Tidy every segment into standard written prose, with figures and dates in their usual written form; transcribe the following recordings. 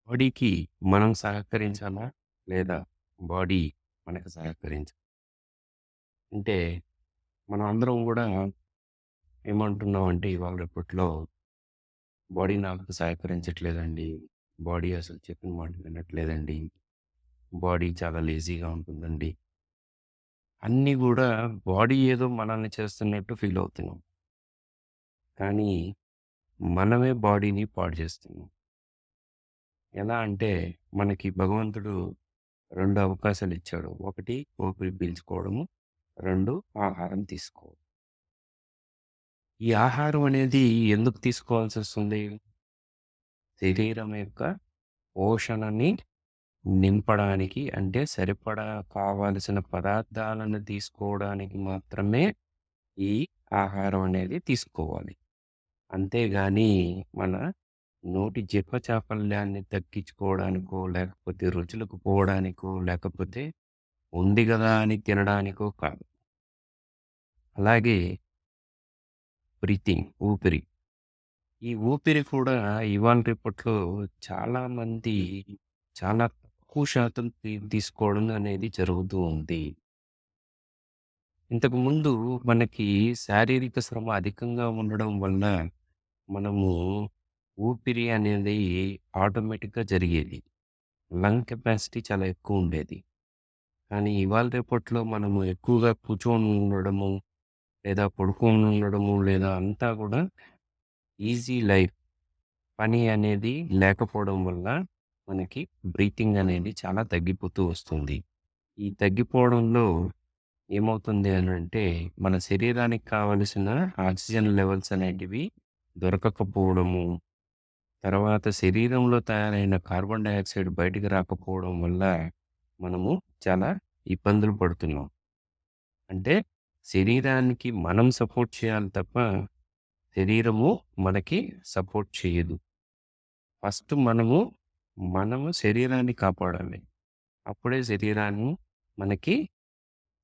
బాడీకి మనం సహకరించాలా? లేదా బాడీ మనకు సహకరించాలా? అంటే మనం అందరం గూడా ఏమంటున్నామంటే ఇవాళ రేపట్లో బాడీ నాకు సహకరించట్లేదండి. బాడీ అసలు చెప్పిన మాట వినట్లేదండి. బాడీ చాలా లేజీగా ఉంటుందండి. అన్నీ గూడా బాడీ ఏదో మనల్ని చేస్తున్నట్టు ఫీల్ అవుతున్నాం. కానీ మనమే బాడీని పాడు చేస్తున్నాం. ఎలా అంటే మనకి భగవంతుడు 2 అవకాశాలిచ్చాడు. ఒకటి ఊపిరి పీల్చుకోవడము. 2 ఆహారం తీసుకోవడం. ఈ ఆహారం అనేది ఎందుకు తీసుకోవాల్సొస్తుంది? శరీరం యొక్క పోషణని నింపడానికి అంటే సరిపడా కావాల్సిన పదార్థాలను తీసుకోవడానికి మాత్రమే ఈ ఆహారం అనేది తీసుకోవాలి. అంతేగాని మన నోటి జిహ్వ చాపల్యాన్ని తగ్గించుకోవడానికో, లేకపోతే రుచులకు పోవడానికో, లేకపోతే ఉంది గదా అని తినడానికో కాదు. అలాగే బ్రీతింగ్ ఊపిరి. ఈ ఊపిరి కూడా ఇవాళ రేపట్లో చాలామంది చాలా తక్కువ శాతం తీసుకోవడం అనేది జరుగుతూ ఉంది. ఇంతకుముందు మనకి శారీరక శ్రమ అధికంగా ఉండడం వల్ల మనము ఊపిరి అనేది ఆటోమేటిక్‌గా జరిగేది. లంగ్ కెపాసిటీ చాలా ఎక్కువుండేది. కానీ ఇవాళ రేపట్లో మనము ఎక్కువగా కూర్చొని ఉండడము, లేదా పడుకొని ఉండడము, లేదా అంతా గూడా ఈజీ లైఫ్. పని అనేది లేకపోవడం వల్ల మనకి బ్రీతింగ్ అనేది చాలా తగ్గిపోతూ వస్తుంది. ఈ తగ్గిపోవడంలో ఏమవుతుంది అనంటే, మన శరీరానికి కావలసిన ఆక్సిజన్ లెవెల్స్ అనేటివి దొరకకపోవడము, తర్వాత శరీరంలో తయారైన కార్బన్ డయాక్సైడ్ బయటికి రాకపోవడం వల్ల మనము చాలా ఇబ్బందులు పడుతున్నాం. అంటే శరీరానికి మనం సపోర్ట్ చేయాలి తప్ప, శరీరము మనకి సపోర్ట్ చేయదు. ఫస్ట్ మనము శరీరాన్ని కాపాడాలి. అప్పుడే శరీరాన్ని మనకి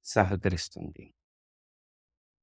సహకరిస్తుంది.